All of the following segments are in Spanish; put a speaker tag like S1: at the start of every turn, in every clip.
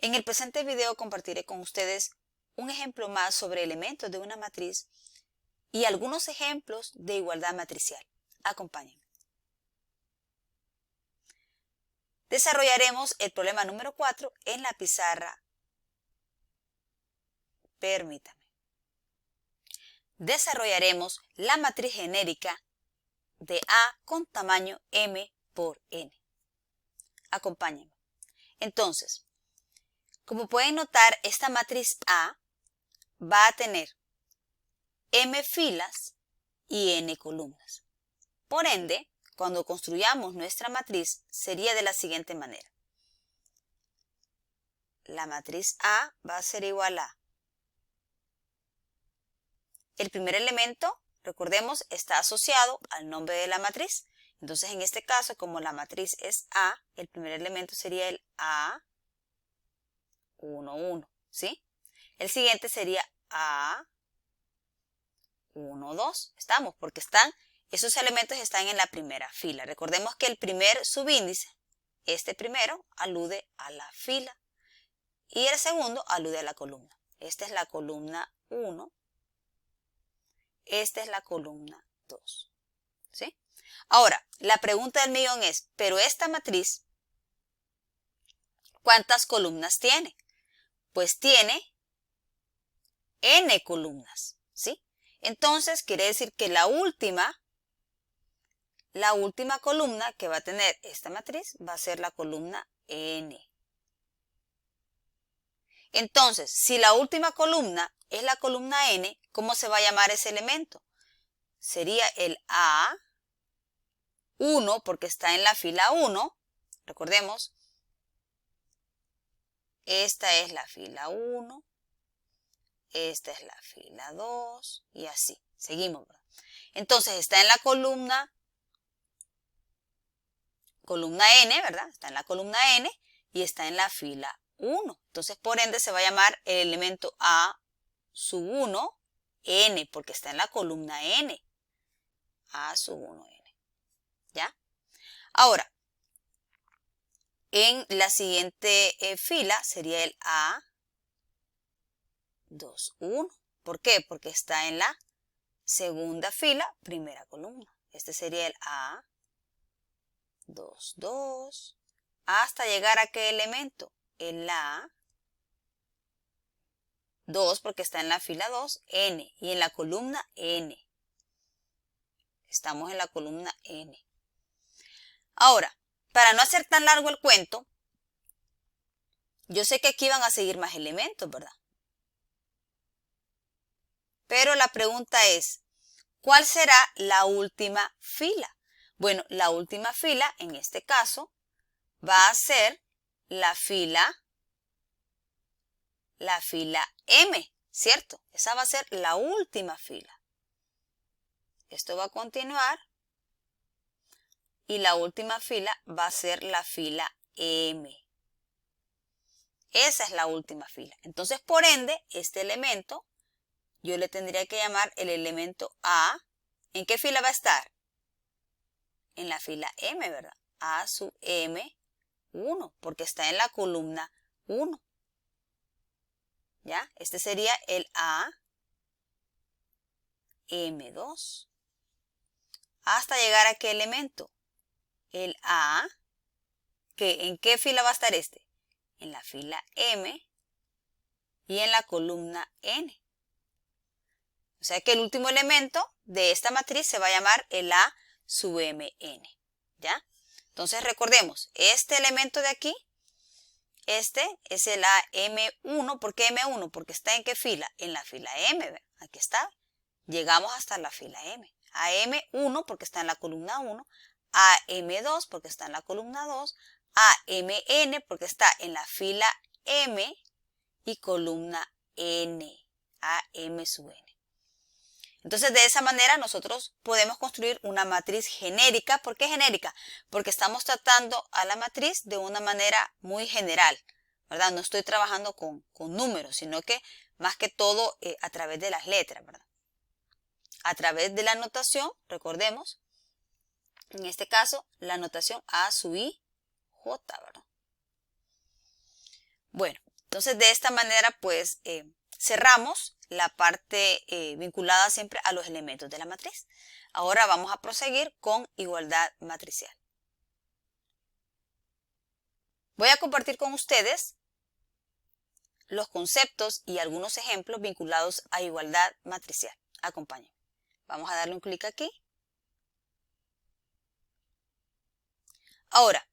S1: En el presente video compartiré con ustedes un ejemplo más sobre elementos de una matriz y algunos ejemplos de igualdad matricial. Acompáñenme. Desarrollaremos el problema número 4 en la pizarra. Permítame. Desarrollaremos la matriz genérica de A con tamaño M por N. Acompáñenme. Entonces, como pueden notar, esta matriz A va a tener M filas y N columnas. Por ende, cuando construyamos nuestra matriz, sería de la siguiente manera. La matriz A va a ser igual a el primer elemento, recordemos, está asociado al nombre de la matriz. Entonces, en este caso, como la matriz es A, el primer elemento sería el A, 1, 1, ¿sí? El siguiente sería A, 1, 2. Estamos, porque esos elementos están en la primera fila. Recordemos que el primer subíndice, este primero, alude a la fila. Y el segundo alude a la columna. Esta es la columna 1. Esta es la columna 2. ¿Sí? Ahora, la pregunta del millón es, ¿pero esta matriz cuántas columnas tiene? Pues tiene N columnas, ¿sí? Entonces, quiere decir que la última columna que va a tener esta matriz va a ser la columna N. Entonces, si la última columna es la columna N, ¿cómo se va a llamar ese elemento? Sería el A1 porque está en la fila 1. Recordemos, esta es la fila 1, esta es la fila 2 y así. Seguimos, ¿verdad? Entonces, está en la columna N, ¿verdad? Está en la columna N y está en la fila 1. Entonces, por ende, se va a llamar el elemento A sub 1 N, porque está en la columna N. A sub 1 N. ¿Ya? Ahora, en la siguiente fila sería el A 2 1. ¿Por qué? Porque está en la segunda fila, primera columna. Este sería el A 2 2. Hasta llegar a qué elemento? El A 2 porque está en la fila 2, N. Y en la columna N. Estamos en la columna N. Ahora, para no hacer tan largo el cuento, yo sé que aquí van a seguir más elementos, ¿verdad? Pero la pregunta es, ¿cuál será la última fila? Bueno, la última fila, en este caso, va a ser la fila M, ¿cierto? Esa va a ser la última fila. Esto va a continuar y la última fila va a ser la fila M. Esa es la última fila. Entonces, por ende, este elemento yo le tendría que llamar el elemento A. ¿En qué fila va a estar? En la fila M, ¿verdad? A sub M 1, porque está en la columna 1. ¿Ya? Este sería el A M2. Hasta llegar a qué elemento? El A, ¿en qué fila va a estar este? En la fila M y en la columna N. O sea que el último elemento de esta matriz se va a llamar el A sub Mn. ¿Ya? Entonces recordemos, este elemento de aquí, este es el AM1. ¿Por qué M1? Porque está en qué fila? En la fila M. ¿Ve? Aquí está. Llegamos hasta la fila M. AM1 porque está en la columna 1. AM2 porque está en la columna 2. AMN porque está en la fila M y columna N. AM sub N. Entonces, de esa manera nosotros podemos construir una matriz genérica. ¿Por qué genérica? Porque estamos tratando a la matriz de una manera muy general, ¿verdad? No estoy trabajando con números, sino que más que todo a través de las letras, ¿verdad? A través de la notación, recordemos, en este caso, la notación A sub I, J, ¿verdad? Bueno, entonces de esta manera pues cerramos la parte vinculada siempre a los elementos de la matriz. Ahora vamos a proseguir con igualdad matricial. Voy a compartir con ustedes los conceptos y algunos ejemplos vinculados a igualdad matricial. Acompáñenme. Vamos a darle un clic aquí. Ahora,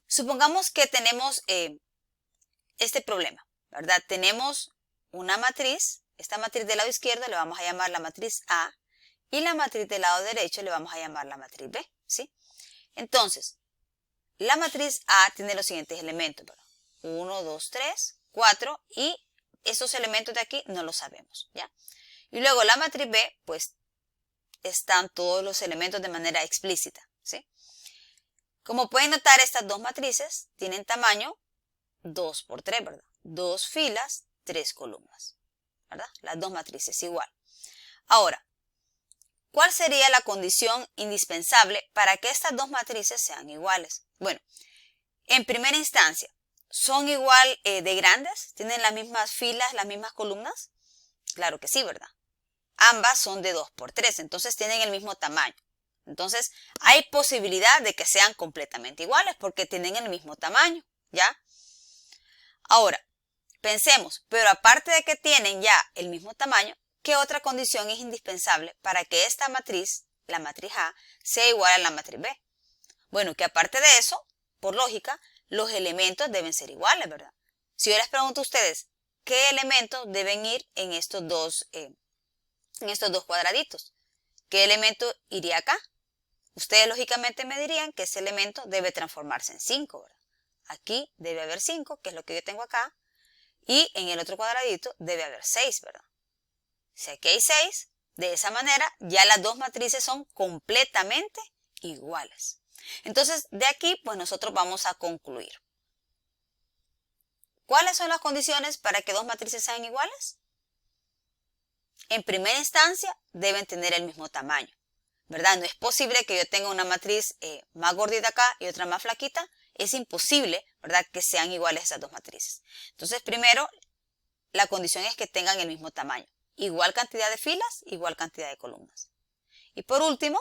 S1: supongamos que tenemos este problema, ¿verdad? Tenemos una matriz, esta matriz del lado izquierdo le vamos a llamar la matriz A y la matriz del lado derecho le vamos a llamar la matriz B, ¿sí? Entonces, la matriz A tiene los siguientes elementos, ¿verdad? 1, 2, 3, 4 y esos elementos de aquí no los sabemos, ¿ya? Y luego la matriz B, pues están todos los elementos de manera explícita, ¿sí? Como pueden notar, estas dos matrices tienen tamaño 2 por 3, ¿verdad? 2 filas, 3 columnas, ¿verdad? Las dos matrices igual. Ahora, ¿cuál sería la condición indispensable para que estas dos matrices sean iguales? Bueno, en primera instancia, ¿son igual de grandes? ¿Tienen las mismas filas, las mismas columnas? Claro que sí, ¿verdad? Ambas son de 2 por 3, entonces tienen el mismo tamaño. Entonces, hay posibilidad de que sean completamente iguales porque tienen el mismo tamaño, ¿ya? Ahora, pensemos, pero aparte de que tienen ya el mismo tamaño, ¿qué otra condición es indispensable para que esta matriz, la matriz A, sea igual a la matriz B? Bueno, que aparte de eso, por lógica, los elementos deben ser iguales, ¿verdad? Si yo les pregunto a ustedes, ¿qué elementos deben ir en estos dos cuadraditos? ¿Qué elemento iría acá? Ustedes lógicamente me dirían que ese elemento debe transformarse en 5, ¿verdad? Aquí debe haber 5, que es lo que yo tengo acá, y en el otro cuadradito debe haber 6, ¿verdad? Si aquí hay 6, de esa manera ya las dos matrices son completamente iguales. Entonces, de aquí, pues nosotros vamos a concluir. ¿Cuáles son las condiciones para que dos matrices sean iguales? En primera instancia, deben tener el mismo tamaño, ¿verdad? No es posible que yo tenga una matriz más gordita acá y otra más flaquita. Es imposible, ¿verdad?, que sean iguales esas dos matrices. Entonces, primero, la condición es que tengan el mismo tamaño. Igual cantidad de filas, igual cantidad de columnas. Y por último,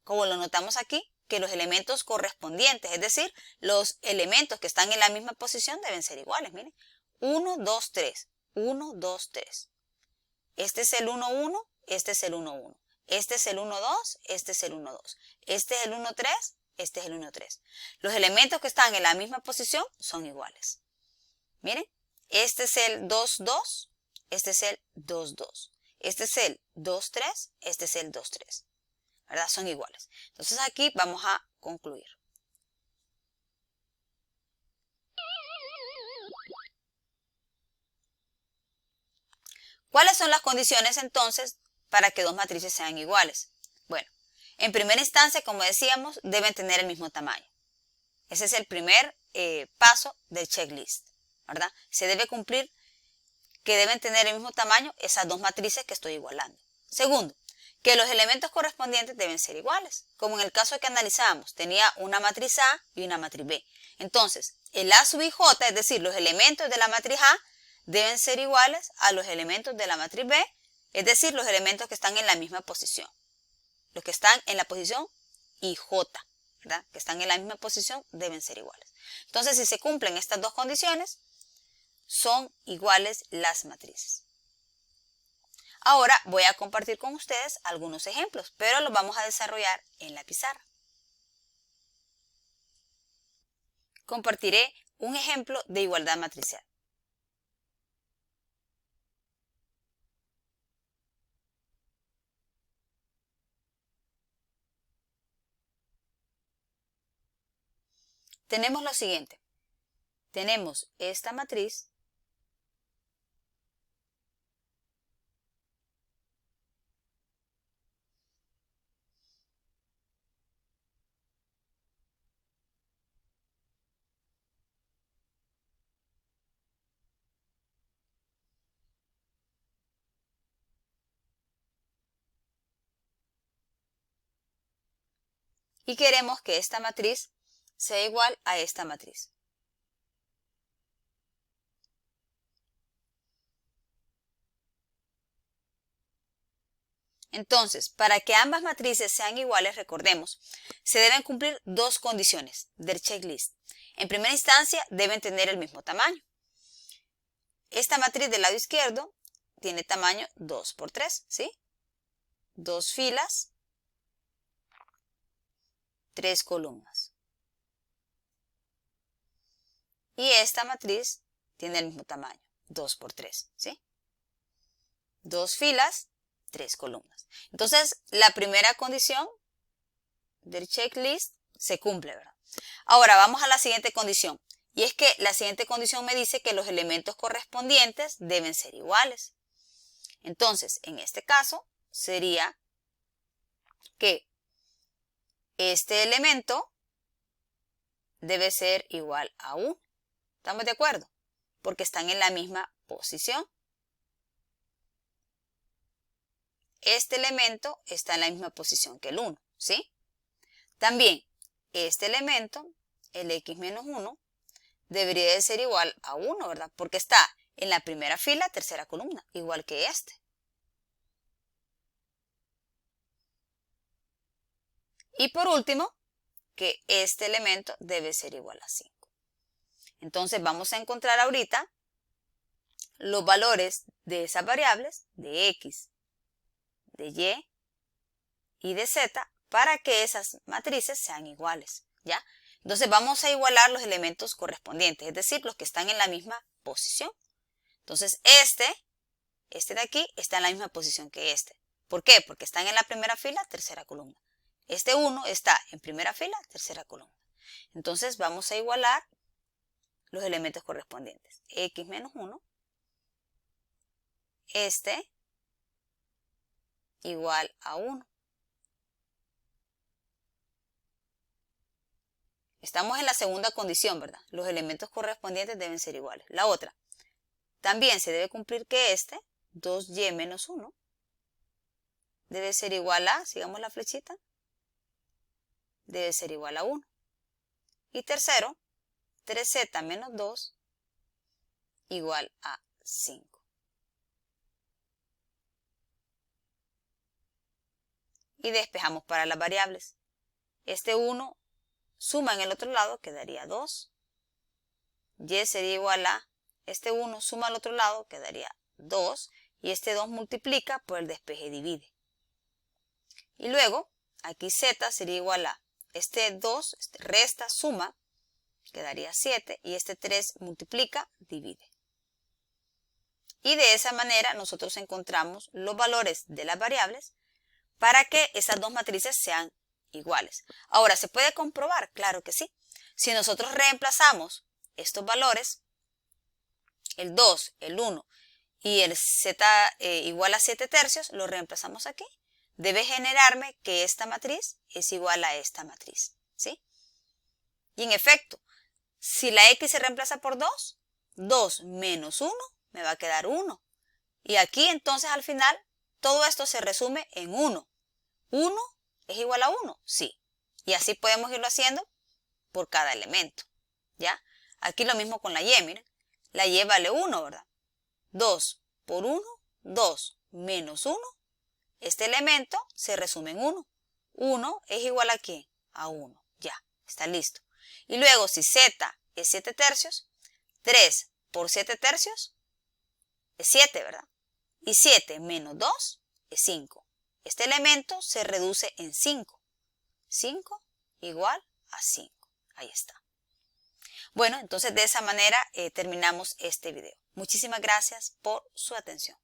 S1: como lo notamos aquí, que los elementos correspondientes, es decir, los elementos que están en la misma posición deben ser iguales. Miren, 1, 2, 3, 1, 2, 3. Este es el 1, 1, este es el 1, 1. Este es el 1, 2, este es el 1, 2. Este es el 1, 3, este es el 1, 3. Los elementos que están en la misma posición son iguales. Miren, este es el 2, 2, este es el 2, 2. Este es el 2, 3, este es el 2, 3. ¿Verdad? Son iguales. Entonces aquí vamos a concluir. ¿Cuáles son las condiciones entonces para que dos matrices sean iguales? Bueno, en primera instancia, como decíamos, deben tener el mismo tamaño. Ese es el primer paso del checklist, ¿verdad? Se debe cumplir que deben tener el mismo tamaño esas dos matrices que estoy igualando. Segundo, que los elementos correspondientes deben ser iguales. Como en el caso que analizábamos, tenía una matriz A y una matriz B. Entonces, el A sub IJ, es decir, los elementos de la matriz A, deben ser iguales a los elementos de la matriz B, es decir, los elementos que están en la misma posición. Los que están en la posición IJ, ¿verdad?, que están en la misma posición, deben ser iguales. Entonces, si se cumplen estas dos condiciones, son iguales las matrices. Ahora voy a compartir con ustedes algunos ejemplos, pero los vamos a desarrollar en la pizarra. Compartiré un ejemplo de igualdad matricial. Tenemos lo siguiente. Tenemos esta matriz y queremos que esta matriz sea igual a esta matriz. Entonces, para que ambas matrices sean iguales, recordemos, se deben cumplir dos condiciones del checklist. En primera instancia, deben tener el mismo tamaño. Esta matriz del lado izquierdo tiene tamaño 2 por 3, ¿sí? 2 filas, 3 columnas. Y esta matriz tiene el mismo tamaño, 2 por 3, ¿sí? 2 filas, 3 columnas. Entonces, la primera condición del checklist se cumple, ¿verdad? Ahora, vamos a la siguiente condición. Y es que la siguiente condición me dice que los elementos correspondientes deben ser iguales. Entonces, en este caso, sería que este elemento debe ser igual a 1. ¿Estamos de acuerdo? Porque están en la misma posición. Este elemento está en la misma posición que el 1, ¿sí? También, este elemento, el x menos 1, debería de ser igual a 1, ¿verdad? Porque está en la primera fila, tercera columna, igual que este. Y por último, que este elemento debe ser igual a 5. Entonces vamos a encontrar ahorita los valores de esas variables, de x, de y y de z, para que esas matrices sean iguales, ¿ya? Entonces vamos a igualar los elementos correspondientes, es decir, los que están en la misma posición. Entonces este de aquí está en la misma posición que este. ¿Por qué? Porque están en la primera fila, tercera columna. Este 1 está en primera fila, tercera columna. Entonces vamos a igualar los elementos correspondientes. X menos 1, este igual a 1. Estamos en la segunda condición, ¿verdad? Los elementos correspondientes deben ser iguales. La otra, también se debe cumplir que este, 2y menos 1, debe ser igual a, sigamos la flechita, debe ser igual a 1. Y tercero, 3z menos 2 igual a 5. Y despejamos para las variables. Este 1 suma en el otro lado, quedaría 2. Y sería igual a, este 1 suma al otro lado, quedaría 2. Y este 2 multiplica por el despeje divide. Y luego, aquí z sería igual a, este 2 resta, suma, quedaría 7. Y este 3 multiplica, divide. Y de esa manera nosotros encontramos los valores de las variables para que esas dos matrices sean iguales. Ahora, ¿se puede comprobar? Claro que sí. Si nosotros reemplazamos estos valores, el 2, el 1 y el z igual a 7 tercios, lo reemplazamos aquí. Debe generarme que esta matriz es igual a esta matriz, ¿sí? Y en efecto, si la x se reemplaza por 2, 2 menos 1 me va a quedar 1. Y aquí entonces al final todo esto se resume en 1. 1 es igual a 1, sí. Y así podemos irlo haciendo por cada elemento, ¿ya? Aquí lo mismo con la y, miren. La y vale 1, ¿verdad? 2 por 1, 2 menos 1. Este elemento se resume en 1. 1 es igual a ¿qué? A 1. Ya, está listo. Y luego si z es 7 tercios, 3 por 7 tercios es 7, ¿verdad? Y 7 menos 2 es 5. Este elemento se reduce en 5. 5 igual a 5. Ahí está. Bueno, entonces de esa manera terminamos este video. Muchísimas gracias por su atención.